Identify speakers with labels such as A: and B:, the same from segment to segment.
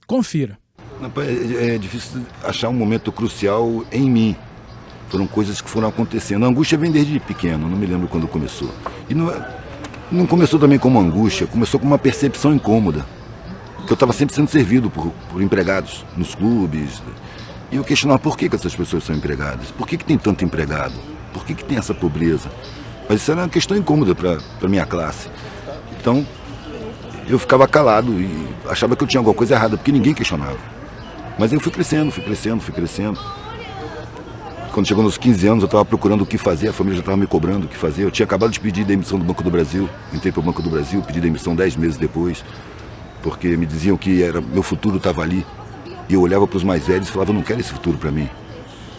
A: Confira.
B: É difícil achar um momento crucial em mim. Foram coisas que foram acontecendo. A angústia vem desde pequeno, não me lembro quando começou. E não começou também como angústia, começou como uma percepção incômoda. Que eu estava sempre sendo servido por empregados nos clubes. E eu questionava por que essas pessoas são empregadas. Por que tem tanto empregado? Por que tem essa pobreza? Mas isso era uma questão incômoda para a minha classe. Então, eu ficava calado e achava que eu tinha alguma coisa errada, porque ninguém questionava. Mas eu fui crescendo. Quando chegou nos 15 anos, eu estava procurando o que fazer, a família já estava me cobrando o que fazer. Eu tinha acabado de pedir demissão do Banco do Brasil, entrei para o Banco do Brasil, pedi demissão 10 meses depois, porque me diziam que meu futuro estava ali. E eu olhava para os mais velhos e falava, eu não quero esse futuro para mim.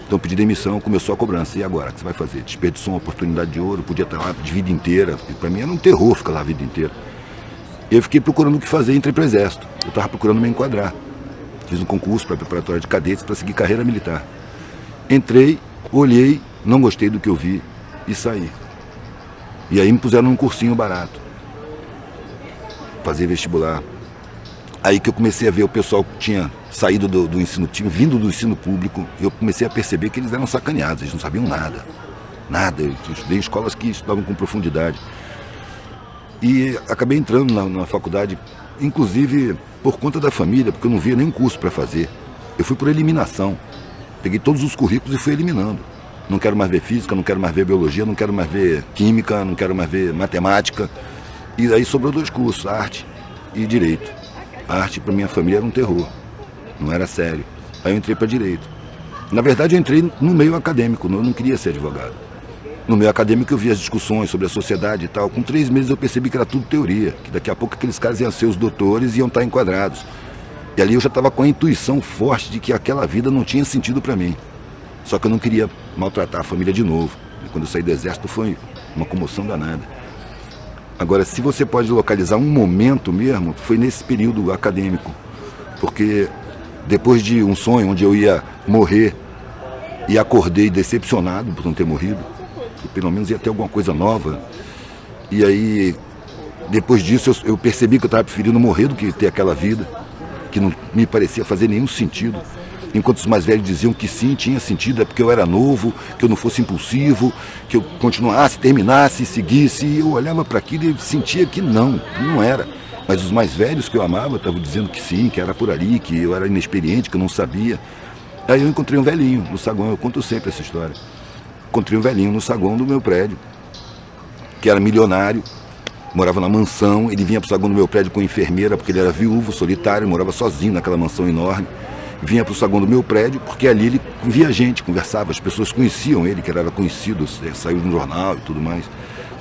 B: Então eu pedi demissão, começou a cobrança. E agora, o que você vai fazer? Desperdiçou uma oportunidade de ouro, podia estar lá de vida inteira. Para mim era um terror ficar lá a vida inteira. E eu fiquei procurando o que fazer, entrei para o Exército. Eu estava procurando me enquadrar. Fiz um concurso para preparatória de cadetes para seguir carreira militar. Entrei, olhei, não gostei do que eu vi e saí. E aí me puseram num cursinho barato. Fazer vestibular. Aí que eu comecei a ver o pessoal que tinha saído do ensino, tinha vindo do ensino público, e eu comecei a perceber que eles eram sacaneados, eles não sabiam nada. Nada. Eu estudei em escolas que estudavam com profundidade. E acabei entrando na faculdade, inclusive por conta da família, porque eu não via nenhum curso para fazer. Eu fui por eliminação. Peguei todos os currículos e fui eliminando. Não quero mais ver física, não quero mais ver biologia, não quero mais ver química, não quero mais ver matemática. E aí sobrou 2 cursos, arte e direito. A arte para minha família era um terror, não era sério. Aí eu entrei para direito. Na verdade eu entrei no meio acadêmico, eu não queria ser advogado. No meio acadêmico eu via as discussões sobre a sociedade e tal. Com 3 meses eu percebi que era tudo teoria, que daqui a pouco aqueles caras iam ser os doutores e iam estar enquadrados. E ali eu já estava com a intuição forte de que aquela vida não tinha sentido para mim. Só que eu não queria maltratar a família de novo. E quando eu saí do Exército foi uma comoção danada. Agora, se você pode localizar um momento mesmo, foi nesse período acadêmico. Porque depois de um sonho onde eu ia morrer e acordei decepcionado por não ter morrido, que pelo menos ia ter alguma coisa nova. E aí, depois disso, eu percebi que eu estava preferindo morrer do que ter aquela vida, que não me parecia fazer nenhum sentido. Enquanto os mais velhos diziam que sim, tinha sentido, é porque eu era novo, que eu não fosse impulsivo, que eu continuasse, terminasse, seguisse. E eu olhava para aquilo e sentia que não era. Mas os mais velhos que eu amava estavam dizendo que sim, que era por ali, que eu era inexperiente, que eu não sabia. Aí eu encontrei um velhinho no saguão, eu conto sempre essa história. Encontrei um velhinho no saguão do meu prédio, que era milionário, morava na mansão. Ele vinha para o saguão do meu prédio com enfermeira, porque ele era viúvo, solitário, morava sozinho naquela mansão enorme. Vinha para o saguão do meu prédio, porque ali ele via gente, conversava, as pessoas conheciam ele, que ele era conhecido, saiu no jornal e tudo mais,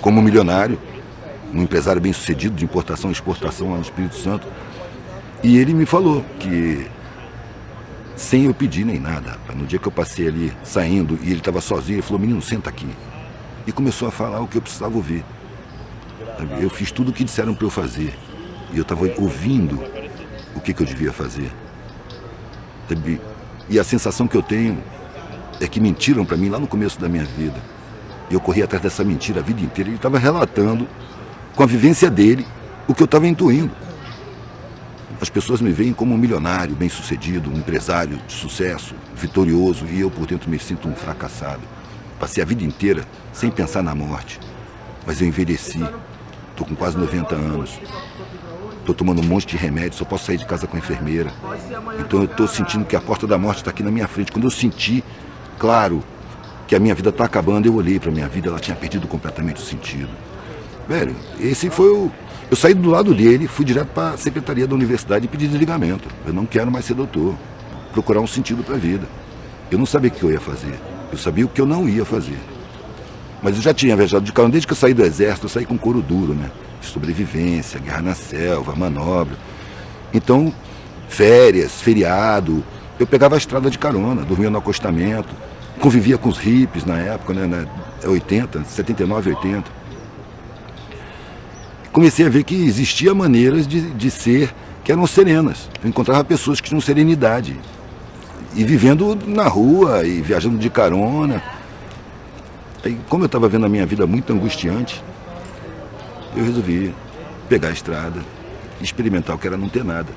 B: como milionário, um empresário bem sucedido de importação e exportação lá no Espírito Santo. E ele me falou que, sem eu pedir nem nada, no dia que eu passei ali saindo e ele estava sozinho, ele falou, menino, senta aqui. E começou a falar o que eu precisava ouvir. Eu fiz tudo o que disseram para eu fazer. E eu estava ouvindo o que eu devia fazer. E a sensação que eu tenho é que mentiram para mim lá no começo da minha vida. E eu corri atrás dessa mentira a vida inteira. Ele estava relatando, com a vivência dele, o que eu estava intuindo. As pessoas me veem como um milionário, bem-sucedido, um empresário de sucesso, vitorioso, e eu por dentro me sinto um fracassado. Passei a vida inteira sem pensar na morte. Mas eu envelheci, estou com quase 90 anos. Estou tomando um monte de remédio, só posso sair de casa com a enfermeira. Então eu estou sentindo que a porta da morte está aqui na minha frente. Quando eu senti, claro, que a minha vida está acabando, eu olhei para a minha vida, ela tinha perdido completamente o sentido. Velho, esse foi o... Eu saí do lado dele, fui direto para a secretaria da universidade e pedi desligamento. Eu não quero mais ser doutor, procurar um sentido para a vida. Eu não sabia o que eu ia fazer, eu sabia o que eu não ia fazer. Mas eu já tinha viajado de carro, desde que eu saí do Exército, eu saí com couro duro, né? Sobrevivência, guerra na selva, manobra. Então, férias, feriado, eu pegava a estrada de carona, dormia no acostamento, convivia com os hippies na época, né, 80, 79, 80. Comecei a ver que existia maneiras de ser que eram serenas. Eu encontrava pessoas que tinham serenidade. E vivendo na rua e viajando de carona. Aí, como eu estava vendo a minha vida muito angustiante, eu resolvi pegar a estrada, experimentar o que era não ter nada.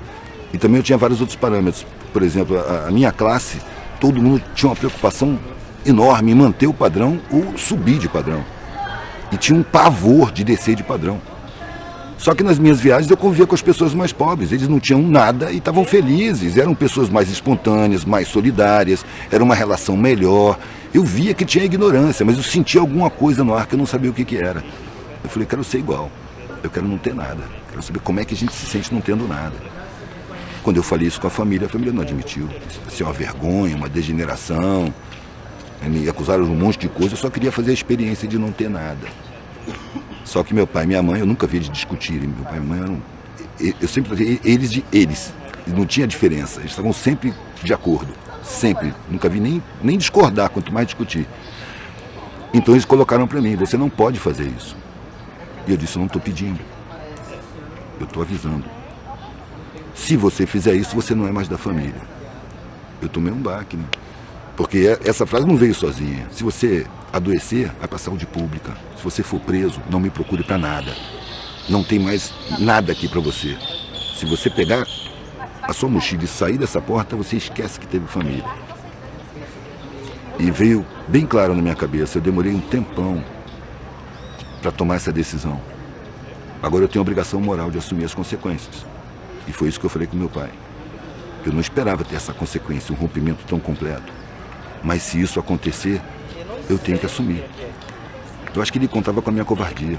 B: E também eu tinha vários outros parâmetros. Por exemplo, a minha classe, todo mundo tinha uma preocupação enorme em manter o padrão ou subir de padrão. E tinha um pavor de descer de padrão. Só que nas minhas viagens eu convivia com as pessoas mais pobres. Eles não tinham nada e estavam felizes. Eram pessoas mais espontâneas, mais solidárias. Era uma relação melhor. Eu via que tinha ignorância, mas eu sentia alguma coisa no ar que eu não sabia o que era. Eu falei, quero ser igual. Eu quero não ter nada. Quero saber como é que a gente se sente não tendo nada. Quando eu falei isso com a família não admitiu. Isso é uma vergonha, uma degeneração. Me acusaram de um monte de coisa. Eu só queria fazer a experiência de não ter nada. Só que meu pai e minha mãe, eu nunca vi eles discutirem. Meu pai e minha mãe, eu sempre tratei eles de eles. Não tinha diferença. Eles estavam sempre de acordo. Sempre. Nunca vi nem discordar, quanto mais discutir. Então eles colocaram para mim, você não pode fazer isso. E eu disse, eu não estou pedindo. Eu estou avisando. Se você fizer isso, você não é mais da família. Eu tomei um baque, né? Porque essa frase não veio sozinha. Se você adoecer, vai para a saúde pública. Se você for preso, não me procure para nada. Não tem mais nada aqui para você. Se você pegar a sua mochila e sair dessa porta, você esquece que teve família. E veio bem claro na minha cabeça. Eu demorei um tempão para tomar essa decisão. Agora eu tenho a obrigação moral de assumir as consequências. E foi isso que eu falei com meu pai. Eu não esperava ter essa consequência, um rompimento tão completo. Mas se isso acontecer, eu tenho que assumir. Eu acho que ele contava com a minha covardia.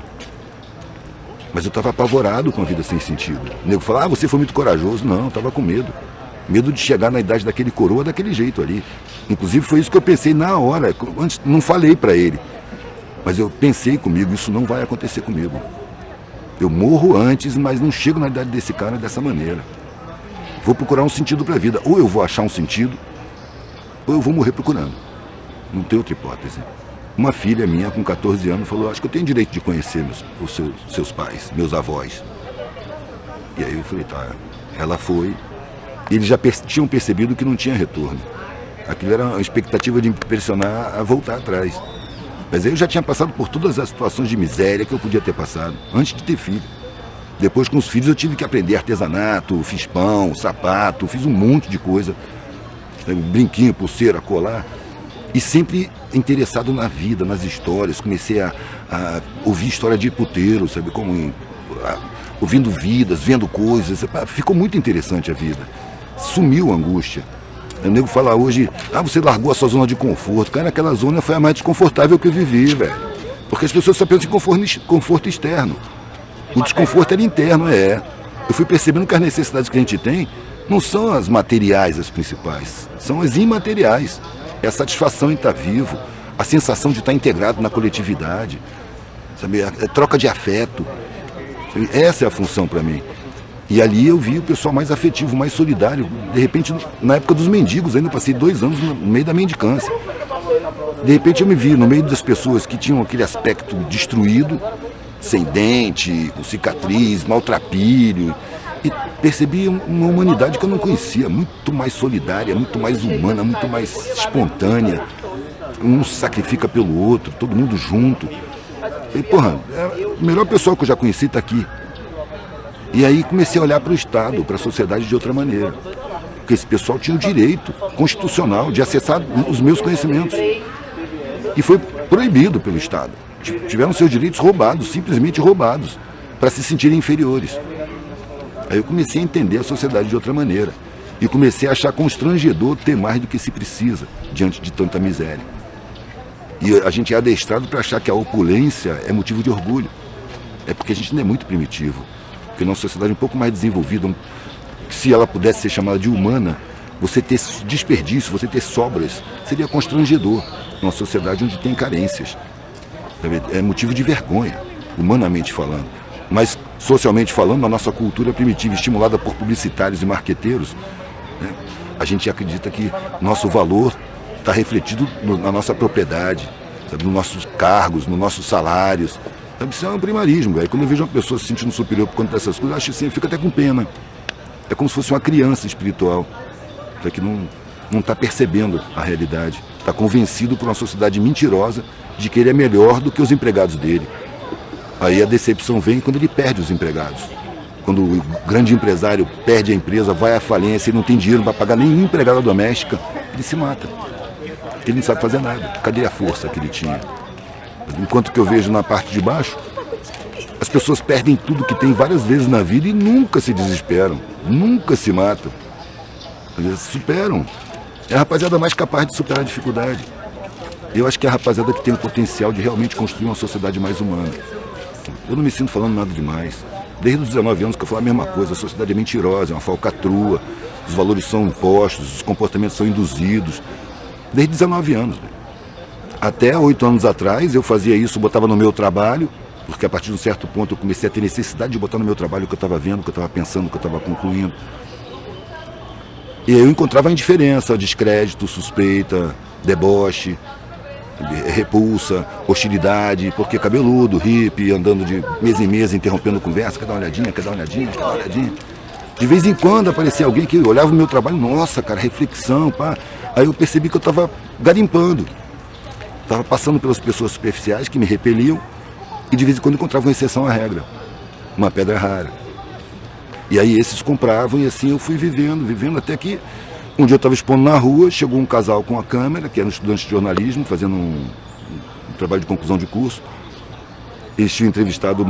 B: Mas eu estava apavorado com a vida sem sentido. O nego falava, você foi muito corajoso. Não, eu estava com medo. Medo de chegar na idade daquele coroa daquele jeito ali. Inclusive foi isso que eu pensei na hora. Antes, não falei para ele. Mas eu pensei comigo, isso não vai acontecer comigo. Eu morro antes, mas não chego na idade desse cara dessa maneira. Vou procurar um sentido para a vida. Ou eu vou achar um sentido, ou eu vou morrer procurando. Não tem outra hipótese. Uma filha minha, com 14 anos, falou, acho que eu tenho direito de conhecer os seus pais, meus avós. E aí eu falei, tá. Ela foi. E eles já tinham percebido que não tinha retorno. Aquilo era uma expectativa de me pressionar a voltar atrás. Mas aí eu já tinha passado por todas as situações de miséria que eu podia ter passado, antes de ter filho. Depois, com os filhos, eu tive que aprender artesanato, fiz pão, sapato, fiz um monte de coisa. Brinquinho, pulseira, colar. E sempre interessado na vida, nas histórias. Comecei a ouvir história de puteiro, sabe? Ouvindo vidas, vendo coisas. Ficou muito interessante a vida. Sumiu a angústia. O nego fala hoje, você largou a sua zona de conforto. Cara, aquela zona foi a mais desconfortável que eu vivi, velho. Porque as pessoas só pensam em conforto externo. O desconforto era interno, Eu fui percebendo que as necessidades que a gente tem não são as materiais as principais, são as imateriais. É a satisfação em estar vivo, a sensação de estar integrado na coletividade, sabe? A troca de afeto. Essa é a função para mim. E ali eu vi o pessoal mais afetivo, mais solidário. De repente, na época dos mendigos, ainda passei 2 anos no meio da mendicância. De repente eu me vi no meio das pessoas que tinham aquele aspecto destruído, sem dente, com cicatriz, maltrapilho. E percebi uma humanidade que eu não conhecia, muito mais solidária, muito mais humana, muito mais espontânea. Um sacrifica pelo outro, todo mundo junto. E, porra, o melhor pessoal que eu já conheci está aqui. E aí comecei a olhar para o Estado, para a sociedade de outra maneira. Porque esse pessoal tinha o direito constitucional de acessar os meus conhecimentos. E foi proibido pelo Estado. Tiveram seus direitos roubados, simplesmente roubados, para se sentirem inferiores. Aí eu comecei a entender a sociedade de outra maneira. E comecei a achar constrangedor ter mais do que se precisa diante de tanta miséria. E a gente é adestrado para achar que a opulência é motivo de orgulho. É porque a gente ainda é muito primitivo. Porque numa sociedade um pouco mais desenvolvida, se ela pudesse ser chamada de humana, você ter desperdício, você ter sobras, seria constrangedor numa sociedade onde tem carências. É motivo de vergonha, humanamente falando. Mas, socialmente falando, na nossa cultura primitiva, estimulada por publicitários e marqueteiros, né, a gente acredita que nosso valor está refletido na nossa propriedade, sabe, nos nossos cargos, nos nossos salários. Sabe, isso é um primarismo, velho. Quando eu vejo uma pessoa se sentindo superior por conta dessas coisas, eu acho assim, eu fico até com pena. É como se fosse uma criança espiritual, que não está percebendo a realidade. Está convencido por uma sociedade mentirosa de que ele é melhor do que os empregados dele. Aí a decepção vem quando ele perde os empregados. quando o grande empresário perde a empresa, vai à falência, ele não tem dinheiro para pagar nenhuma empregada doméstica, ele se mata. Ele não sabe fazer nada. Cadê a força que ele tinha? Enquanto que eu vejo na parte de baixo, as pessoas perdem tudo que tem várias vezes na vida e nunca se desesperam, nunca se matam. Às vezes superam. É a rapaziada mais capaz de superar a dificuldade. Eu acho que é a rapaziada que tem o potencial de realmente construir uma sociedade mais humana. Eu não me sinto falando nada demais. Desde os 19 anos que eu falo a mesma coisa, a sociedade é mentirosa, é uma falcatrua, os valores são impostos, os comportamentos são induzidos. Desde 19 anos. Até 8 anos atrás eu fazia isso, botava no meu trabalho, porque a partir de um certo ponto eu comecei a ter necessidade de botar no meu trabalho o que eu estava vendo, o que eu estava pensando, o que eu estava concluindo. E aí eu encontrava a indiferença, descrédito, suspeita, deboche, repulsa, hostilidade, porque cabeludo, hippie, andando de mesa em mesa, interrompendo conversa, quer dar uma olhadinha, quer dar uma olhadinha, quer dar uma olhadinha. De vez em quando aparecia alguém que olhava o meu trabalho, nossa, cara, reflexão, pá. Aí eu percebi que eu estava garimpando, estava passando pelas pessoas superficiais que me repeliam e de vez em quando encontrava uma exceção à regra, uma pedra rara. E aí esses compravam e assim eu fui vivendo até que um dia eu estava expondo na rua, chegou um casal com a câmera, que eram estudantes de jornalismo, fazendo um trabalho de conclusão de curso. Eles tinham entrevistado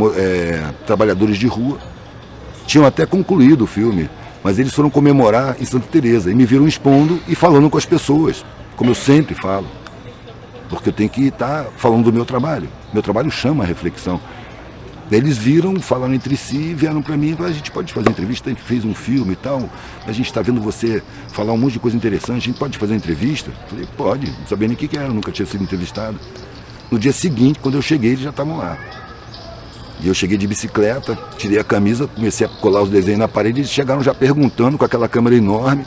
B: trabalhadores de rua, tinham até concluído o filme, mas eles foram comemorar em Santa Teresa e me viram expondo e falando com as pessoas, como eu sempre falo, porque eu tenho que estar falando do meu trabalho. Meu trabalho chama a reflexão. Eles viram, falaram entre si, vieram para mim, a gente pode fazer entrevista, a gente fez um filme e tal, a gente está vendo você falar um monte de coisa interessante, a gente pode fazer entrevista? Eu falei, pode, não sabia nem o que era, nunca tinha sido entrevistado. No dia seguinte, quando eu cheguei, eles já estavam lá. E eu cheguei de bicicleta, tirei a camisa, comecei a colar os desenhos na parede, eles chegaram já perguntando com aquela câmera enorme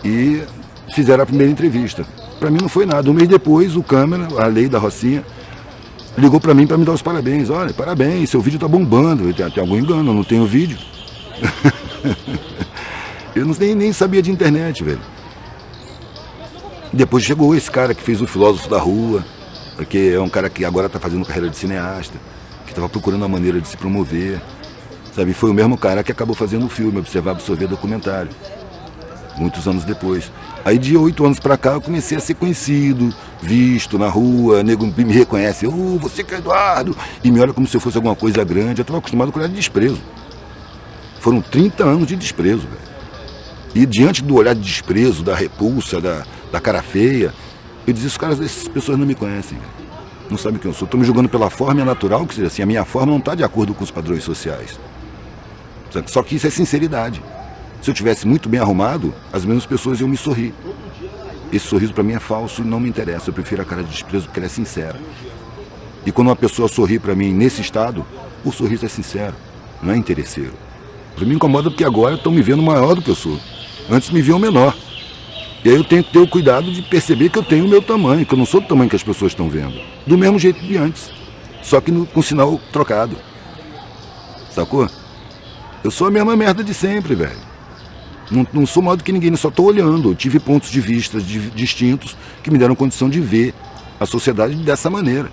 B: e fizeram a primeira entrevista. Para mim não foi nada. Um mês depois, o câmera, a Lei da Rocinha, ligou para mim para me dar os parabéns. Olha, parabéns, seu vídeo tá bombando. Tem algum engano, eu não tenho vídeo. Eu nem sabia de internet, velho. Depois chegou esse cara que fez o Filósofo da Rua, que é um cara que agora está fazendo carreira de cineasta, que estava procurando a maneira de se promover. Sabe, foi o mesmo cara que acabou fazendo o filme, Observar, Absorver, documentário. Muitos anos depois. Aí de 8 anos pra cá eu comecei a ser conhecido, visto na rua, nego me reconhece, você que é Eduardo, e me olha como se eu fosse alguma coisa grande. Eu estava acostumado com olhar de desprezo. Foram 30 anos de desprezo, velho. E diante do olhar de desprezo, da repulsa, da cara feia, eu dizia, essas pessoas não me conhecem, velho. Não sabem quem eu sou. Estão me julgando pela forma, é natural que seja assim. A minha forma não está de acordo com os padrões sociais. Só que isso é sinceridade. Se eu tivesse muito bem arrumado, as mesmas pessoas iam me sorrir. Esse sorriso para mim é falso e não me interessa. Eu prefiro a cara de desprezo porque ela é sincera. E quando uma pessoa sorri para mim nesse estado, o sorriso é sincero, não é interesseiro. Para mim incomoda porque agora estão me vendo maior do que eu sou. Antes me viam menor. E aí eu tenho que ter o cuidado de perceber que eu tenho o meu tamanho, que eu não sou do tamanho que as pessoas estão vendo. Do mesmo jeito de antes, só que com sinal trocado. Sacou? Eu sou a mesma merda de sempre, velho. Não sou maior do que ninguém, eu só estou olhando. Eu tive pontos de vista distintos que me deram condição de ver a sociedade dessa maneira.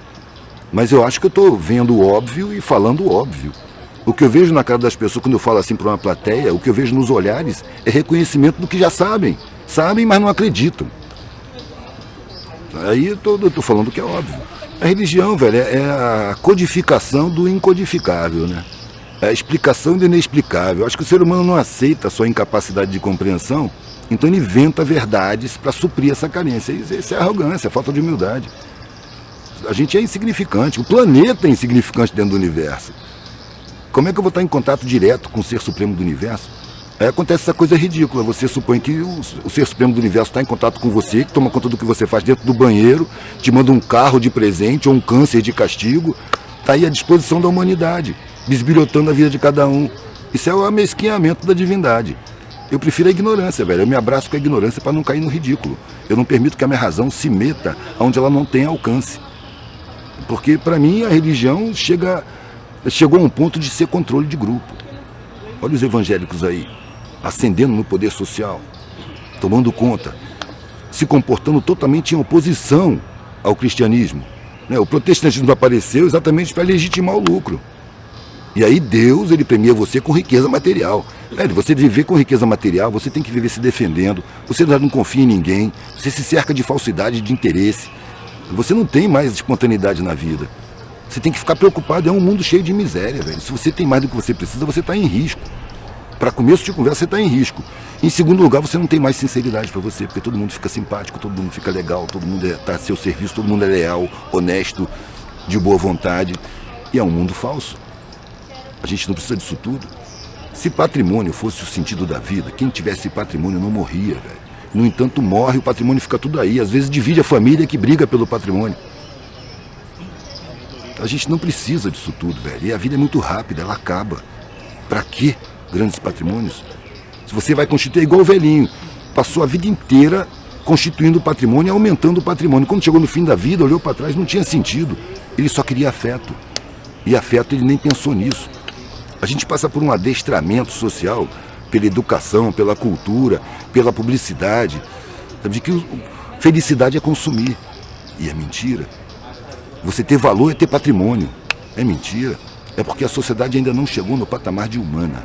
B: Mas eu acho que eu estou vendo o óbvio e falando o óbvio. O que eu vejo na cara das pessoas quando eu falo assim para uma plateia, o que eu vejo nos olhares é reconhecimento do que já sabem. Sabem, mas não acreditam. Aí eu tô falando o que é óbvio. A religião, velho, é a codificação do incodificável, né? É a explicação do inexplicável. Eu acho que o ser humano não aceita a sua incapacidade de compreensão, então ele inventa verdades para suprir essa carência. Isso é arrogância, é falta de humildade. A gente é insignificante, o planeta é insignificante dentro do universo. Como é que eu vou estar em contato direto com o Ser Supremo do Universo? Aí acontece essa coisa ridícula, você supõe que o Ser Supremo do Universo está em contato com você, que toma conta do que você faz dentro do banheiro, te manda um carro de presente ou um câncer de castigo, está aí à disposição da humanidade, bisbilhotando a vida de cada um. Isso é o amesquinhamento da divindade. Eu prefiro a ignorância, velho, eu me abraço com a ignorância para não cair no ridículo. Eu não permito que a minha razão se meta onde ela não tem alcance. Porque para mim a religião chegou a um ponto de ser controle de grupo. Olha os evangélicos aí, ascendendo no poder social, tomando conta, se comportando totalmente em oposição ao cristianismo. O protestantismo apareceu exatamente para legitimar o lucro. E aí Deus, ele premia você com riqueza material. Velho, você viver com riqueza material, você tem que viver se defendendo, você não confia em ninguém, você se cerca de falsidade, de interesse. Você não tem mais espontaneidade na vida. Você tem que ficar preocupado, é um mundo cheio de miséria, velho. Se você tem mais do que você precisa, você está em risco. Para começo de conversa, você está em risco. Em segundo lugar, você não tem mais sinceridade para você, porque todo mundo fica simpático, todo mundo fica legal, todo mundo está a seu serviço, todo mundo é leal, honesto, de boa vontade. E é um mundo falso. A gente não precisa disso tudo. Se patrimônio fosse o sentido da vida, quem tivesse patrimônio não morria, velho. No entanto, morre, o patrimônio fica tudo aí. Às vezes divide a família que briga pelo patrimônio. A gente não precisa disso tudo, velho. E a vida é muito rápida, ela acaba. Pra quê grandes patrimônios? Se você vai constituir igual o velhinho, passou a vida inteira constituindo o patrimônio e aumentando o patrimônio. Quando chegou no fim da vida, olhou para trás, não tinha sentido. Ele só queria afeto. E afeto ele nem pensou nisso. A gente passa por um adestramento social pela educação, pela cultura, pela publicidade, de que felicidade é consumir. E é mentira. Você ter valor é ter patrimônio. É mentira. É porque a sociedade ainda não chegou no patamar de humana.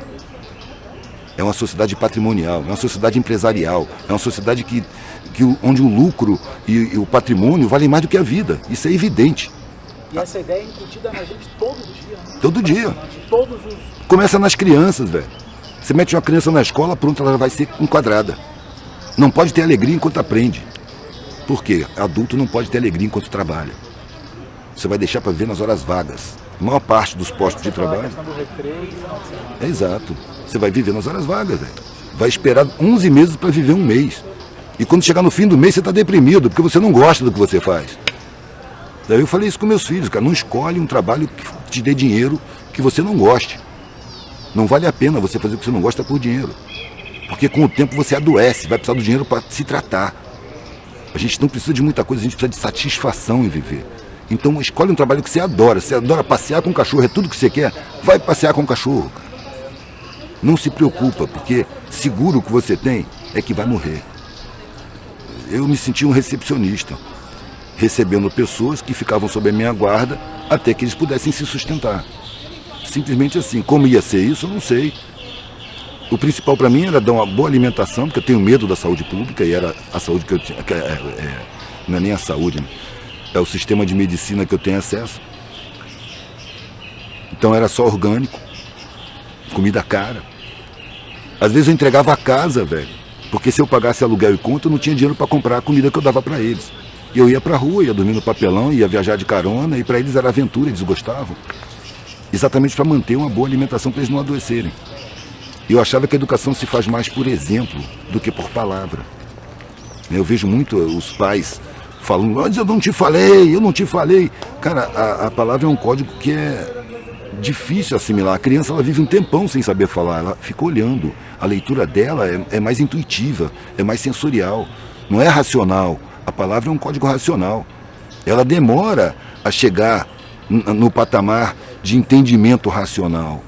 B: É uma sociedade patrimonial, é uma sociedade empresarial, é uma sociedade onde o lucro e o patrimônio valem mais do que a vida. Isso é evidente.
A: E essa ideia é incutida na gente todos os dias. Né?
B: Todo dia.
A: Todos os...
B: Começa nas crianças, velho. Você mete uma criança na escola, pronto, ela vai ser enquadrada. Não pode ter alegria enquanto aprende. Por quê? Adulto não pode ter alegria enquanto trabalha. Você vai deixar para ver nas horas vagas. A maior parte dos postos de trabalho... É exato. Você vai viver nas horas vagas, velho. Vai esperar 11 meses para viver um mês. E quando chegar no fim do mês, você está deprimido, porque você não gosta do que você faz. Daí eu falei isso com meus filhos, cara. Não escolhe um trabalho que te dê dinheiro que você não goste. Não vale a pena você fazer o que você não gosta por dinheiro. Porque com o tempo você adoece, vai precisar do dinheiro para se tratar. A gente não precisa de muita coisa, a gente precisa de satisfação em viver. Então escolhe um trabalho que você adora. Você adora passear com o cachorro, é tudo que você quer. Vai passear com o cachorro, cara. Não se preocupa, porque seguro que você tem é que vai morrer. Eu me senti um recepcionista, recebendo pessoas que ficavam sob a minha guarda até que eles pudessem se sustentar. Simplesmente assim. Como ia ser isso, eu não sei. O principal para mim era dar uma boa alimentação, porque eu tenho medo da saúde pública, e era a saúde que eu tinha. Não é nem a saúde, né? É o sistema de medicina que eu tenho acesso. Então era só orgânico, comida cara. Às vezes eu entregava a casa, velho, porque se eu pagasse aluguel e conta, eu não tinha dinheiro para comprar a comida que eu dava para eles. E eu ia para a rua, ia dormir no papelão, ia viajar de carona, e para eles era aventura, eles gostavam. Exatamente para manter uma boa alimentação, para eles não adoecerem. E eu achava que a educação se faz mais por exemplo do que por palavra. Eu vejo muito os pais falando, mas eu não te falei, eu não te falei. Cara, a palavra é um código que é difícil assimilar. A criança, ela vive um tempão sem saber falar, ela fica olhando. A leitura dela é mais intuitiva, é mais sensorial, não é racional. A palavra é um código racional. Ela demora a chegar no patamar de entendimento racional.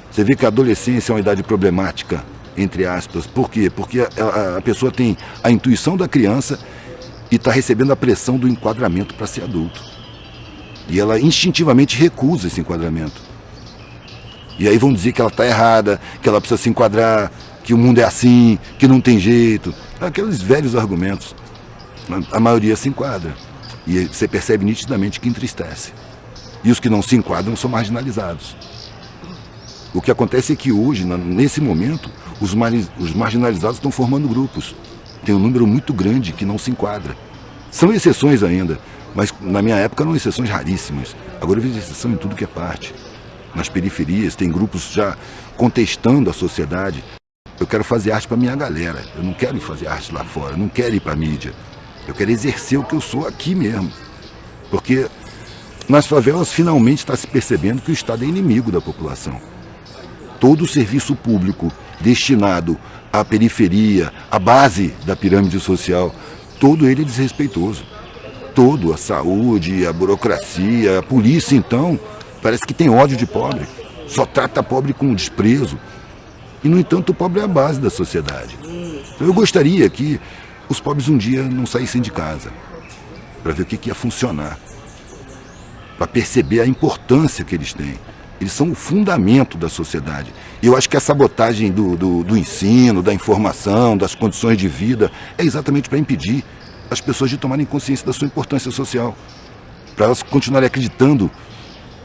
B: Você vê que a adolescência é uma idade problemática, entre aspas. Por quê? Porque a pessoa tem a intuição da criança e está recebendo a pressão do enquadramento para ser adulto. E ela instintivamente recusa esse enquadramento. E aí vão dizer que ela está errada, que ela precisa se enquadrar, que o mundo é assim, que não tem jeito. Aqueles velhos argumentos. A maioria se enquadra. E você percebe nitidamente que entristece. E os que não se enquadram são marginalizados. O que acontece é que hoje, nesse momento, os marginalizados estão formando grupos. Tem um número muito grande que não se enquadra. São exceções ainda, mas na minha época eram exceções raríssimas. Agora eu vejo exceção em tudo que é parte. Nas periferias, tem grupos já contestando a sociedade. Eu quero fazer arte para minha galera. Eu não quero ir fazer arte lá fora, eu não quero ir para a mídia. Eu quero exercer o que eu sou aqui mesmo. Porque nas favelas finalmente está se percebendo que o Estado é inimigo da população. Todo o serviço público destinado à periferia, à base da pirâmide social, todo ele é desrespeitoso. Todo, a saúde, a burocracia, a polícia então, parece que tem ódio de pobre. Só trata pobre com desprezo. E no entanto o pobre é a base da sociedade. Então, eu gostaria que os pobres um dia não saíssem de casa, para ver o que ia funcionar, para perceber a importância que eles têm. Eles são o fundamento da sociedade. E eu acho que a sabotagem do ensino, da informação, das condições de vida, é exatamente para impedir as pessoas de tomarem consciência da sua importância social. Para elas continuarem acreditando,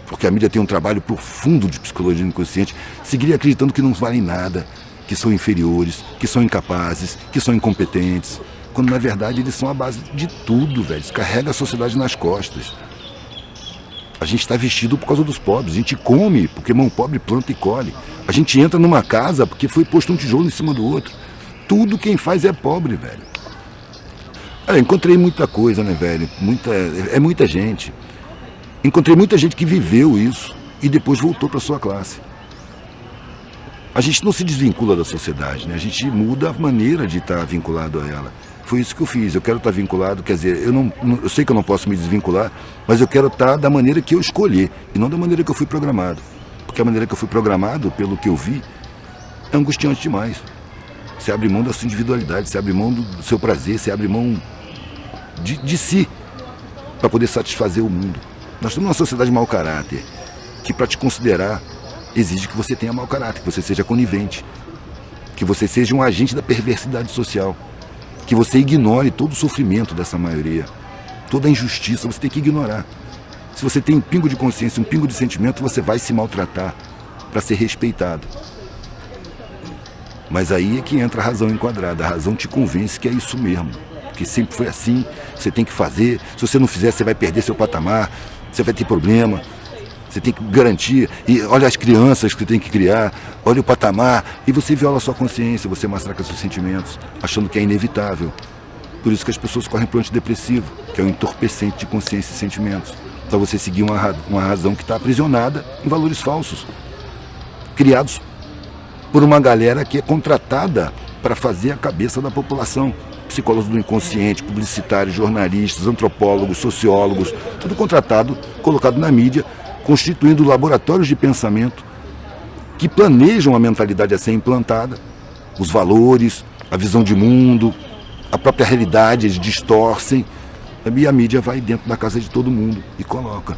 B: porque a mídia tem um trabalho profundo de psicologia inconsciente, seguirem acreditando que não valem nada, que são inferiores, que são incapazes, que são incompetentes. Quando na verdade eles são a base de tudo, velho. Eles carregam a sociedade nas costas. A gente está vestido por causa dos pobres, a gente come porque mão pobre planta e colhe. A gente entra numa casa porque foi posto um tijolo em cima do outro. Tudo quem faz é pobre, velho. Encontrei muita coisa, né, velho? Muita gente. Encontrei muita gente que viveu isso e depois voltou para sua classe. A gente não se desvincula da sociedade, né? A gente muda a maneira de estar vinculado a ela. Foi isso que eu fiz. Eu quero estar vinculado, quer dizer, eu sei que eu não posso me desvincular, mas eu quero estar da maneira que eu escolhi e não da maneira que eu fui programado. Porque a maneira que eu fui programado, pelo que eu vi, é angustiante demais. Você abre mão da sua individualidade, você abre mão do seu prazer, você abre mão de si para poder satisfazer o mundo. Nós estamos numa sociedade de mau caráter, que para te considerar exige que você tenha mau caráter, que você seja conivente, que você seja um agente da perversidade social, que você ignore todo o sofrimento dessa maioria, toda a injustiça, você tem que ignorar. Se você tem um pingo de consciência, um pingo de sentimento, você vai se maltratar para ser respeitado. Mas aí é que entra a razão enquadrada, a razão te convence que é isso mesmo, que sempre foi assim, você tem que fazer, se você não fizer você vai perder seu patamar, você vai ter problema. Você tem que garantir, e olha as crianças que você tem que criar, olha o patamar, e você viola a sua consciência, você massacra seus sentimentos, achando que é inevitável. Por isso que as pessoas correm para o antidepressivo, que é um entorpecente de consciência e sentimentos. Para você seguir uma razão que está aprisionada em valores falsos, criados por uma galera que é contratada para fazer a cabeça da população. Psicólogos do inconsciente, publicitários, jornalistas, antropólogos, sociólogos, tudo contratado, colocado na mídia, constituindo laboratórios de pensamento que planejam a mentalidade a ser implantada, os valores, a visão de mundo, a própria realidade, eles distorcem, e a mídia vai dentro da casa de todo mundo e coloca.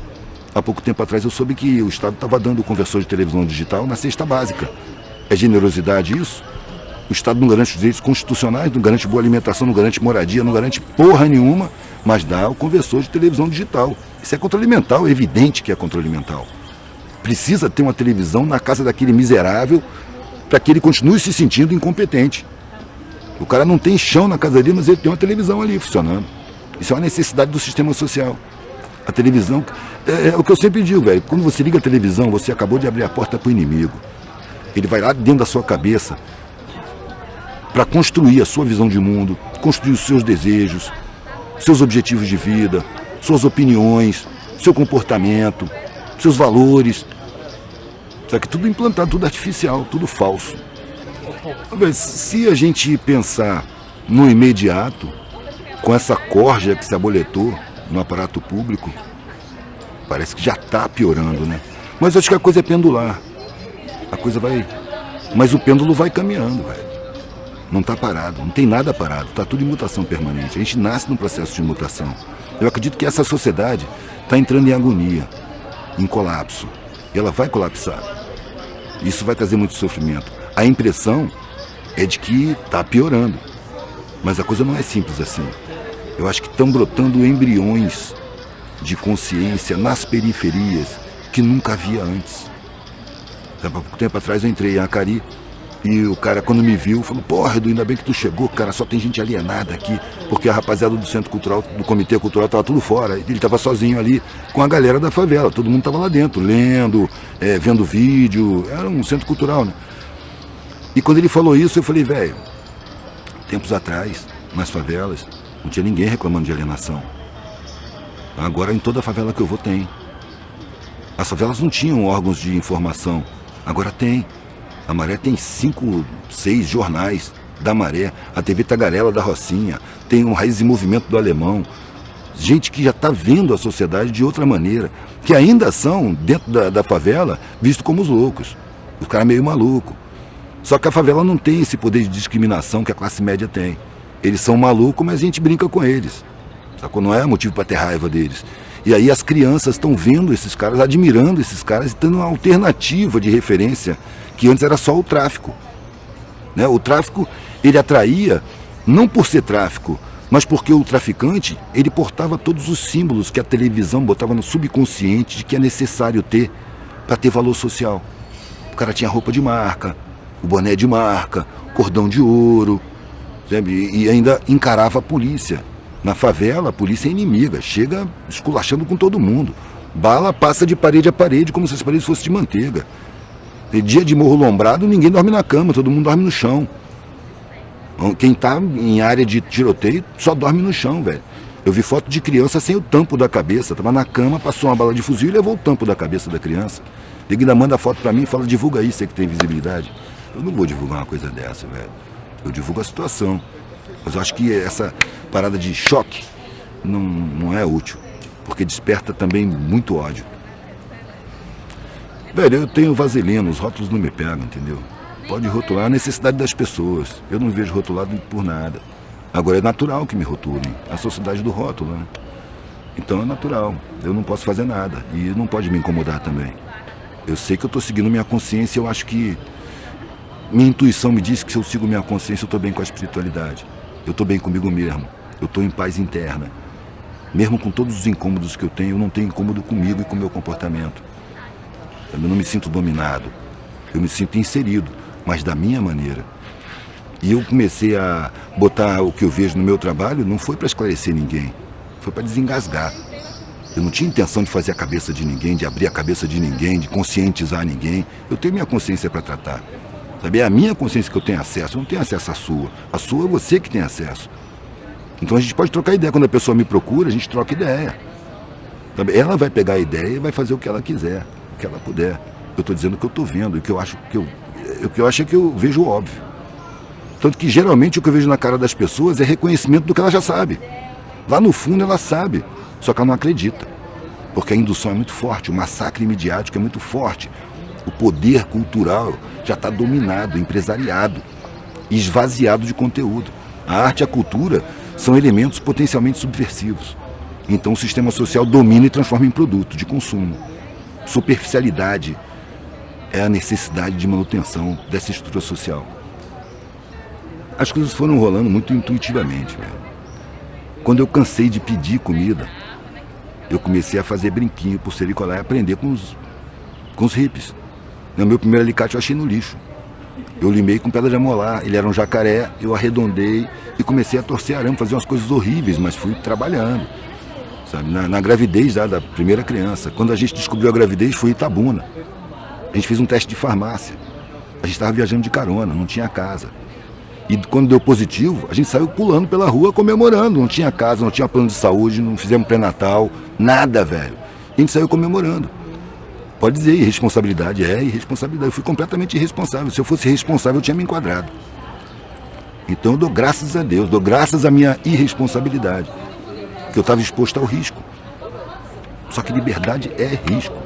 B: Há pouco tempo atrás eu soube que o Estado estava dando o conversor de televisão digital na cesta básica. É generosidade isso? O Estado não garante os direitos constitucionais, não garante boa alimentação, não garante moradia, não garante porra nenhuma, mas dá o conversor de televisão digital. Isso é controle mental, é evidente que é controle mental. Precisa ter uma televisão na casa daquele miserável para que ele continue se sentindo incompetente. O cara não tem chão na casa dele, mas ele tem uma televisão ali funcionando. Isso é uma necessidade do sistema social. A televisão, é o que eu sempre digo, velho. Quando você liga a televisão, você acabou de abrir a porta para o inimigo. Ele vai lá dentro da sua cabeça para construir a sua visão de mundo, construir os seus desejos, seus objetivos de vida, suas opiniões, seu comportamento, seus valores. Só que tudo implantado, tudo artificial, tudo falso. Se a gente pensar no imediato, com essa corja que se aboletou no aparato público, parece que já está piorando, né? Mas acho que a coisa é pendular. A coisa vai... Mas o pêndulo vai caminhando, velho. Não está parado, não tem nada parado, está tudo em mutação permanente. A gente nasce num processo de mutação. Eu acredito que essa sociedade está entrando em agonia, em colapso. E ela vai colapsar. Isso vai trazer muito sofrimento. A impressão é de que está piorando. Mas a coisa não é simples assim. Eu acho que estão brotando embriões de consciência nas periferias que nunca havia antes. Há pouco tempo atrás eu entrei em Acari e o cara, quando me viu, falou: porra, Edu, ainda bem que tu chegou, cara, só tem gente alienada aqui, porque a rapaziada do Centro Cultural, do Comitê Cultural, estava tudo fora. Ele estava sozinho ali com a galera da favela, todo mundo estava lá dentro, lendo, vendo vídeo, era um centro cultural, né? E quando ele falou isso, eu falei: velho, tempos atrás, nas favelas, não tinha ninguém reclamando de alienação. Agora em toda favela que eu vou tem. As favelas não tinham órgãos de informação, agora tem. A Maré tem 5, 6 jornais da Maré, a TV Tagarela da Rocinha, tem um Raiz em Movimento do Alemão. Gente que já está vendo a sociedade de outra maneira, que ainda são, dentro da favela, vistos como os loucos. Os caras meio malucos. Só que a favela não tem esse poder de discriminação que a classe média tem. Eles são malucos, mas a gente brinca com eles. Sacou? Não é motivo para ter raiva deles. E aí as crianças estão vendo esses caras, admirando esses caras e tendo uma alternativa de referência, que antes era só o tráfico. Né? O tráfico, ele atraía, não por ser tráfico, mas porque o traficante, ele portava todos os símbolos que a televisão botava no subconsciente de que é necessário ter para ter valor social. O cara tinha roupa de marca, o boné de marca, cordão de ouro, sabe? E ainda encarava a polícia. Na favela, a polícia é inimiga, chega esculachando com todo mundo. Bala passa de parede a parede como se as paredes fossem de manteiga. Tem dia de morro lombrado, ninguém dorme na cama, todo mundo dorme no chão. Quem tá em área de tiroteio só dorme no chão, velho. Eu vi foto de criança sem o tampo da cabeça, tava na cama, passou uma bala de fuzil e levou o tampo da cabeça da criança. Ele ainda manda foto pra mim e fala, divulga aí, você que tem visibilidade. Eu não vou divulgar uma coisa dessa, velho. Eu divulgo a situação. Mas eu acho que essa parada de choque não é útil, porque desperta também muito ódio. Velho, eu tenho vaselina, os rótulos não me pegam, entendeu? Pode rotular a necessidade das pessoas. Eu não vejo rotulado por nada. Agora é natural que me rotulem. A sociedade do rótulo, né? Então é natural. Eu não posso fazer nada. E não pode me incomodar também. Eu sei que eu estou seguindo minha consciência. Eu acho que minha intuição me diz que se eu sigo minha consciência, eu estou bem com a espiritualidade. Eu estou bem comigo mesmo. Eu estou em paz interna. Mesmo com todos os incômodos que eu não tenho incômodo comigo e com o meu comportamento. Eu não me sinto dominado. Eu me sinto inserido, mas da minha maneira. E eu comecei a botar o que eu vejo no meu trabalho, não foi para esclarecer ninguém, foi para desengasgar. Eu não tinha intenção de fazer a cabeça de ninguém, de abrir a cabeça de ninguém, de conscientizar ninguém. Eu tenho minha consciência para tratar. Sabe? É a minha consciência que eu tenho acesso, eu não tenho acesso à sua. A sua é você que tem acesso. Então a gente pode trocar ideia. Quando a pessoa me procura, a gente troca ideia. Sabe? Ela vai pegar a ideia e vai fazer o que ela quiser, o que ela puder. Eu estou dizendo o que eu estou vendo, o que eu acho que eu vejo óbvio. Tanto que geralmente o que eu vejo na cara das pessoas é reconhecimento do que ela já sabe. Lá no fundo ela sabe, só que ela não acredita. Porque a indução é muito forte, o massacre midiático é muito forte. O poder cultural já está dominado, empresariado, esvaziado de conteúdo. A arte e a cultura são elementos potencialmente subversivos. Então o sistema social domina e transforma em produto de consumo. Superficialidade é a necessidade de manutenção dessa estrutura social. As coisas foram rolando muito intuitivamente, velho. Quando eu cansei de pedir comida, eu comecei a fazer brinquinho, pulseira e colar e aprender com os hippies. O meu primeiro alicate eu achei no lixo. Eu limei com pedra de amolar, ele era um jacaré, eu arredondei e comecei a torcer arame, fazer umas coisas horríveis, mas fui trabalhando. Sabe? Na gravidez da primeira criança. Quando a gente descobriu a gravidez, foi em Itabuna. A gente fez um teste de farmácia. A gente estava viajando de carona, não tinha casa. E quando deu positivo, a gente saiu pulando pela rua comemorando. Não tinha casa, não tinha plano de saúde, não fizemos pré-natal, nada, velho. E a gente saiu comemorando. Pode dizer, irresponsabilidade é irresponsabilidade. Eu fui completamente irresponsável. Se eu fosse responsável, eu tinha me enquadrado. Então eu dou graças a Deus, dou graças à minha irresponsabilidade. Que eu estava exposto ao risco. Só que liberdade é risco.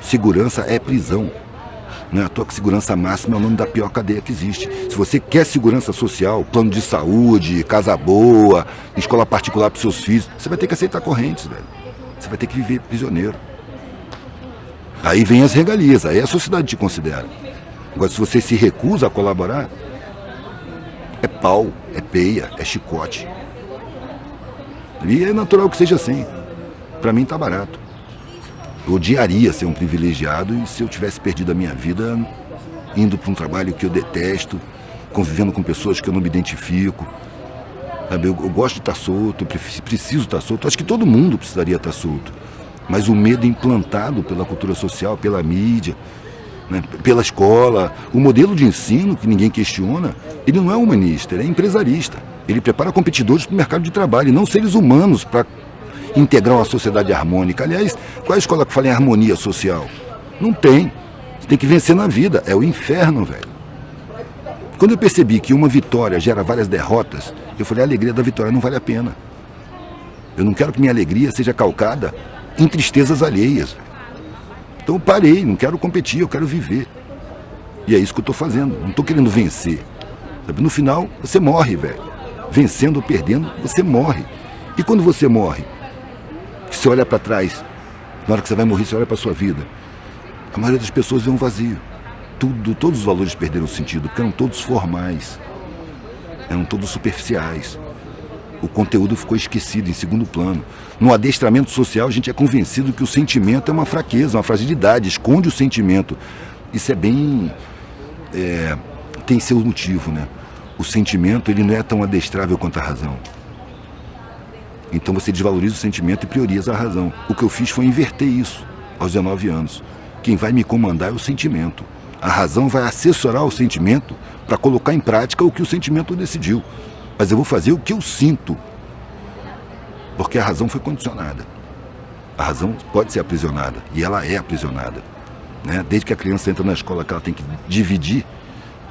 B: Segurança é prisão. Não é à toa que segurança máxima é o nome da pior cadeia que existe. Se você quer segurança social, plano de saúde, casa boa, escola particular para seus filhos, você vai ter que aceitar correntes, velho. Você vai ter que viver prisioneiro. Aí vem as regalias, aí a sociedade te considera. Agora, se você se recusa a colaborar, é pau, é peia, é chicote. E é natural que seja assim. Para mim tá barato. Eu odiaria ser um privilegiado e se eu tivesse perdido a minha vida indo para um trabalho que eu detesto, convivendo com pessoas que eu não me identifico. Sabe? Eu gosto de estar solto, eu preciso estar solto. Acho que todo mundo precisaria estar solto. Mas o medo implantado pela cultura social, pela mídia, né, pela escola, o modelo de ensino que ninguém questiona, ele não é humanista, ele é empresarista. Ele prepara competidores para o mercado de trabalho e não seres humanos para integrar uma sociedade harmônica. Aliás, qual é a escola que fala em harmonia social? Não tem. Você tem que vencer na vida. É o inferno, velho. Quando eu percebi que uma vitória gera várias derrotas, eu falei, a alegria da vitória não vale a pena. Eu não quero que minha alegria seja calcada em tristezas alheias. Então eu parei, não quero competir, eu quero viver. E é isso que eu estou fazendo. Não estou querendo vencer. Sabe? No final, você morre, velho. Vencendo ou perdendo, você morre. E quando você morre, você olha para trás, na hora que você vai morrer, você olha para sua vida, a maioria das pessoas vê um vazio. Todos os valores perderam sentido, porque eram todos formais, eram todos superficiais. O conteúdo ficou esquecido, em segundo plano. No adestramento social, a gente é convencido que o sentimento é uma fraqueza, uma fragilidade, esconde o sentimento. Isso é bem... tem seu motivo, né? O sentimento, ele não é tão adestrável quanto a razão. Então você desvaloriza o sentimento e prioriza a razão. O que eu fiz foi inverter isso aos 19 anos. Quem vai me comandar é o sentimento. A razão vai assessorar o sentimento para colocar em prática o que o sentimento decidiu. Mas eu vou fazer o que eu sinto. Porque a razão foi condicionada. A razão pode ser aprisionada. E ela é aprisionada. Né? Desde que a criança entra na escola, que ela tem que dividir,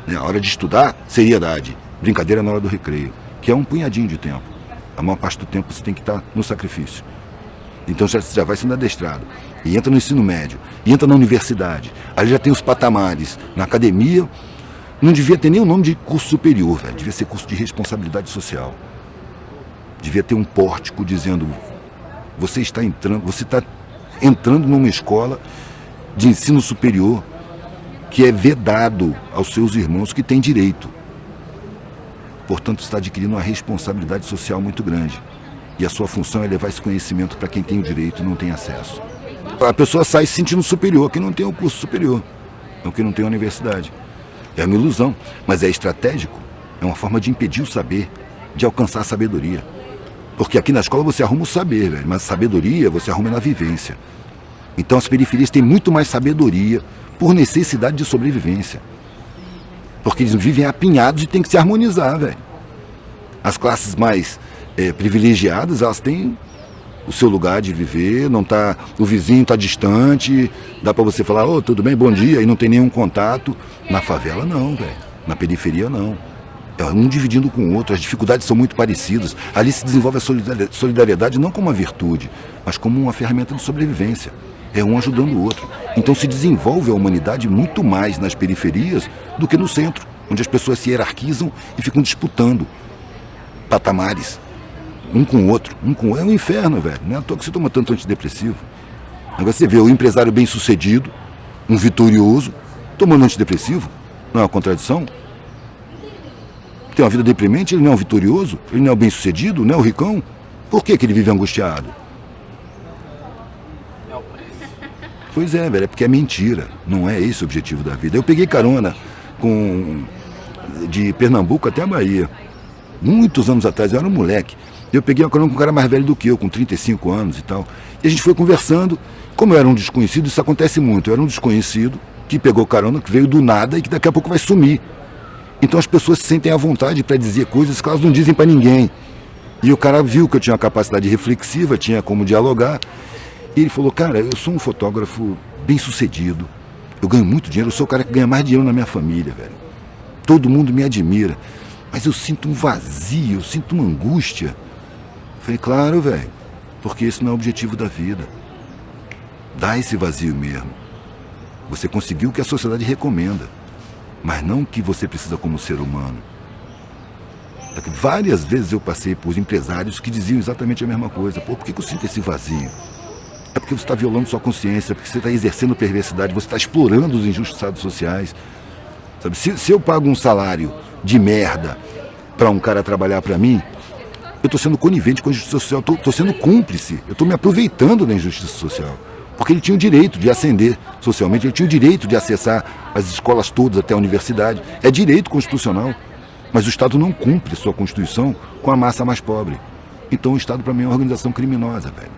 B: né? A hora de estudar, seriedade. Brincadeira na hora do recreio. Que é um punhadinho de tempo. A maior parte do tempo você tem que estar no sacrifício. Então já vai sendo adestrado. E entra no ensino médio. E entra na universidade. Ali já tem os patamares. Na academia, não devia ter nem o nome de curso superior, velho. Devia ser curso de responsabilidade social. Devia ter um pórtico dizendo: você está entrando numa escola de ensino superior que é vedado aos seus irmãos que têm direito. Portanto, está adquirindo uma responsabilidade social muito grande. E a sua função é levar esse conhecimento para quem tem o direito e não tem acesso. A pessoa sai se sentindo superior, que não tem o curso superior, ou que não tem a universidade. É uma ilusão, mas é estratégico. É uma forma de impedir o saber, de alcançar a sabedoria. Porque aqui na escola você arruma o saber, velho, mas a sabedoria você arruma na vivência. Então as periferias têm muito mais sabedoria por necessidade de sobrevivência. Porque eles vivem apinhados e tem que se harmonizar, velho. As classes mais privilegiadas, elas têm o seu lugar de viver, não tá, o vizinho está distante, dá para você falar: ô, tudo bem, bom dia, e não tem nenhum contato. Na favela não, velho. Na periferia não. É um dividindo com o outro, as dificuldades são muito parecidas. Ali se desenvolve a solidariedade não como uma virtude, mas como uma ferramenta de sobrevivência. É um ajudando o outro. Então se desenvolve a humanidade muito mais nas periferias do que no centro, onde as pessoas se hierarquizam e ficam disputando patamares. Um com o outro. É um inferno, velho. Não é à toa que você toma tanto antidepressivo. Agora você vê o empresário bem-sucedido, um vitorioso, tomando antidepressivo. Não é uma contradição? Tem uma vida deprimente, ele não é um vitorioso, ele não é o bem-sucedido, não é o ricão. Por que ele vive angustiado?
A: É o preço.
B: Pois é, velho, é porque é mentira. Não é esse o objetivo da vida. Eu peguei carona de Pernambuco até a Bahia. Muitos anos atrás, eu era um moleque. Eu peguei a carona com um cara mais velho do que eu, com 35 anos e tal. E a gente foi conversando. Como eu era um desconhecido, isso acontece muito. Eu era um desconhecido que pegou carona, que veio do nada e que daqui a pouco vai sumir. Então as pessoas se sentem à vontade para dizer coisas que elas não dizem para ninguém. E o cara viu que eu tinha uma capacidade reflexiva, tinha como dialogar. E ele falou: cara, eu sou um fotógrafo bem sucedido. Eu ganho muito dinheiro, eu sou o cara que ganha mais dinheiro na minha família, velho. Todo mundo me admira. Mas eu sinto um vazio, eu sinto uma angústia. Eu falei: claro, velho, porque esse não é o objetivo da vida. Dá esse vazio mesmo. Você conseguiu o que a sociedade recomenda, mas não o que você precisa como ser humano. Várias vezes eu passei por empresários que diziam exatamente a mesma coisa. Pô, por que eu sinto esse vazio? É porque você está violando sua consciência, porque você está exercendo perversidade, você está explorando os injustiçados sociais. Sabe? Se eu pago um salário de merda para um cara trabalhar para mim, eu estou sendo conivente com a injustiça social, estou sendo cúmplice, eu estou me aproveitando da injustiça social. Porque ele tinha o direito de ascender socialmente, ele tinha o direito de acessar as escolas todas até a universidade. É direito constitucional. Mas o Estado não cumpre sua Constituição com a massa mais pobre. Então o Estado, para mim, é uma organização criminosa, velho.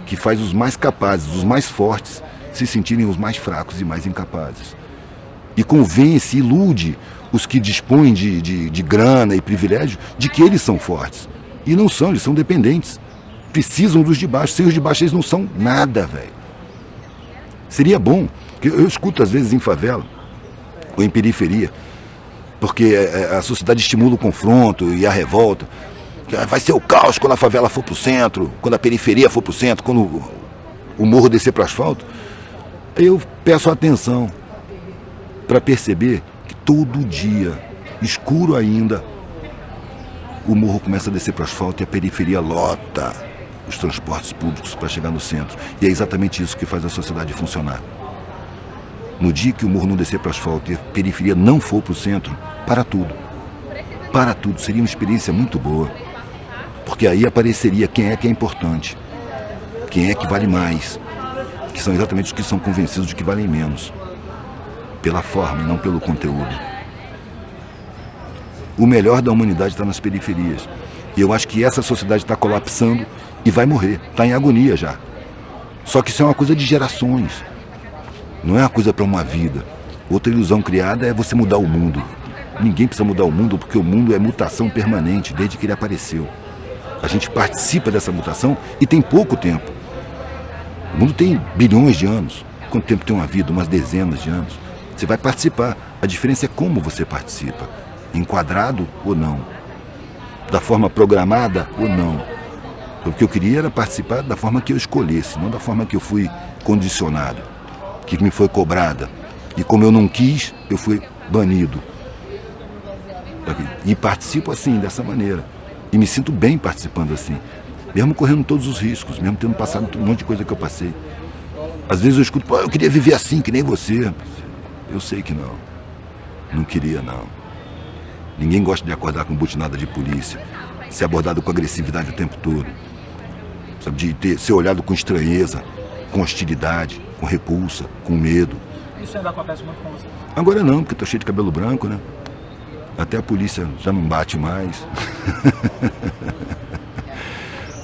B: Que faz os mais capazes, os mais fortes, se sentirem os mais fracos e mais incapazes. E convence, ilude os que dispõem de grana e privilégio de que eles são fortes. E não são, eles são dependentes. Precisam dos de baixo. Sem os de baixo eles não são nada, velho. Seria bom, que eu escuto às vezes em favela ou em periferia, porque a sociedade estimula o confronto e a revolta. Vai ser o caos quando a favela for pro centro, quando a periferia for pro centro, quando o morro descer pro asfalto. Eu peço atenção para perceber que todo dia, escuro ainda, o morro começa a descer pro asfalto e a periferia lota os transportes públicos para chegar no centro. E é exatamente isso que faz a sociedade funcionar. No dia que o morro não descer para o asfalto e a periferia não for para o centro, para tudo. Para tudo. Seria uma experiência muito boa. Porque aí apareceria quem é importante. Quem é que vale mais. Que são exatamente os que são convencidos de que valem menos. Pela forma e não pelo conteúdo. O melhor da humanidade está nas periferias. E eu acho que essa sociedade está colapsando e vai morrer. Está em agonia já. Só que isso é uma coisa de gerações. Não é uma coisa para uma vida. Outra ilusão criada é você mudar o mundo. Ninguém precisa mudar o mundo porque o mundo é mutação permanente desde que ele apareceu. A gente participa dessa mutação e tem pouco tempo. O mundo tem bilhões de anos. Quanto tempo tem uma vida? Umas dezenas de anos. Você vai participar. A diferença é como você participa. Enquadrado ou não. Da forma programada ou não. O que eu queria era participar da forma que eu escolhesse, não da forma que eu fui condicionado, que me foi cobrada. E como eu não quis, eu fui banido. E participo assim, dessa maneira. E me sinto bem participando assim. Mesmo correndo todos os riscos, mesmo tendo passado um monte de coisa que eu passei. Às vezes eu escuto, pô, eu queria viver assim, que nem você. Eu sei que não. Não queria, não. Ninguém gosta de acordar com butinada de polícia, ser abordado com agressividade o tempo todo. Sabe, ser olhado com estranheza, com hostilidade, com repulsa, com medo.
A: Isso ainda acontece muito com você?
B: Agora não, porque eu tô cheio de cabelo branco, né? Até a polícia já não bate mais.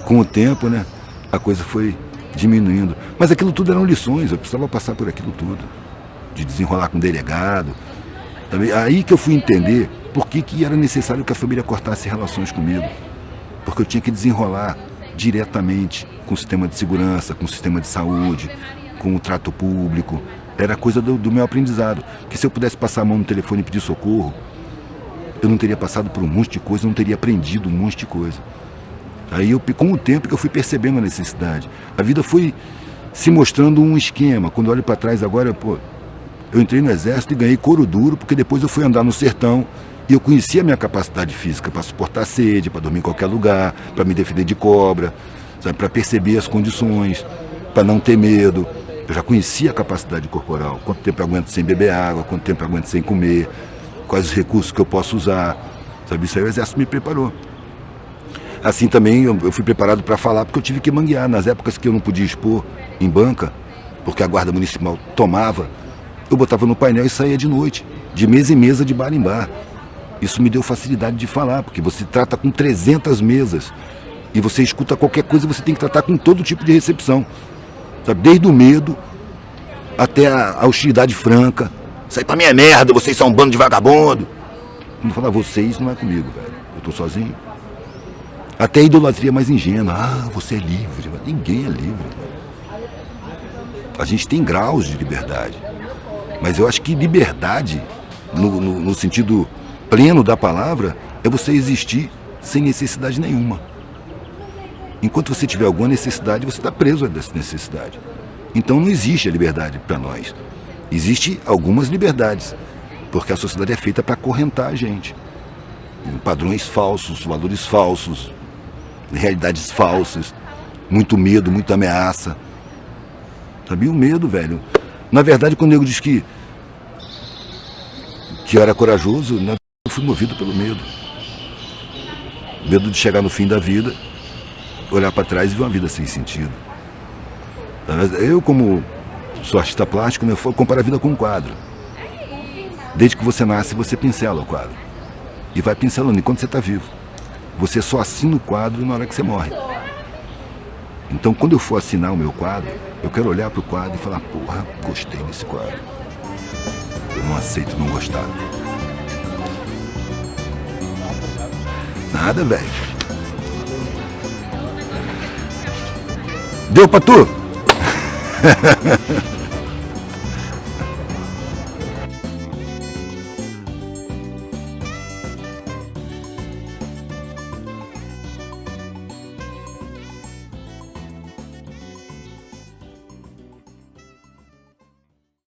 B: Com o tempo, né? A coisa foi diminuindo. Mas aquilo tudo eram lições, eu precisava passar por aquilo tudo. De desenrolar com o delegado. Também, aí que eu fui entender por que era necessário que a família cortasse relações comigo. Porque eu tinha que desenrolar diretamente com o sistema de segurança, com o sistema de saúde, com o trato público. Era coisa do meu aprendizado. Que se eu pudesse passar a mão no telefone e pedir socorro, eu não teria passado por um monte de coisa, eu não teria aprendido um monte de coisa. Aí, com o tempo, que eu fui percebendo a necessidade. A vida foi se mostrando um esquema. Quando eu olho para trás agora, pô, eu entrei no exército e ganhei couro duro, porque depois eu fui andar no sertão e eu conhecia a minha capacidade física para suportar sede, para dormir em qualquer lugar, para me defender de cobra, para perceber as condições, para não ter medo. Eu já conhecia a capacidade corporal, quanto tempo eu aguento sem beber água, quanto tempo eu aguento sem comer, quais os recursos que eu posso usar. Sabe, isso aí o exército me preparou. Assim também eu fui preparado para falar, porque eu tive que manguear. Nas épocas que eu não podia expor em banca, porque a guarda municipal tomava, eu botava no painel e saía de noite, de mesa em mesa, de bar em bar. Isso me deu facilidade de falar, porque você trata com 300 mesas e você escuta qualquer coisa, você tem que tratar com todo tipo de recepção. Sabe? Desde o medo até a hostilidade franca. Isso aí pra mim é merda, vocês são um bando de vagabundo. Quando fala vocês, não é comigo, velho. Eu tô sozinho. Até a idolatria mais ingênua. Ah, você é livre. Ninguém é livre, velho. A gente tem graus de liberdade. Mas eu acho que liberdade, no sentido pleno da palavra, é você existir sem necessidade nenhuma. Enquanto você tiver alguma necessidade, você está preso a essa necessidade. Então não existe a liberdade para nós. Existem algumas liberdades, porque a sociedade é feita para acorrentar a gente. Em padrões falsos, valores falsos, realidades falsas, muito medo, muita ameaça. Sabia o medo, velho? Na verdade, quando o nego diz que eu era corajoso, eu fui movido pelo medo. Medo de chegar no fim da vida, olhar para trás e ver uma vida sem sentido. Eu, como sou artista plástico, eu comparo a vida com um quadro. Desde que você nasce, você pincela o quadro. E vai pincelando enquanto você está vivo. Você só assina o quadro na hora que você morre. Então, quando eu for assinar o meu quadro, eu quero olhar para o quadro e falar, porra, gostei desse quadro. Eu não aceito não gostar. Nada, velho. Deu pra tu?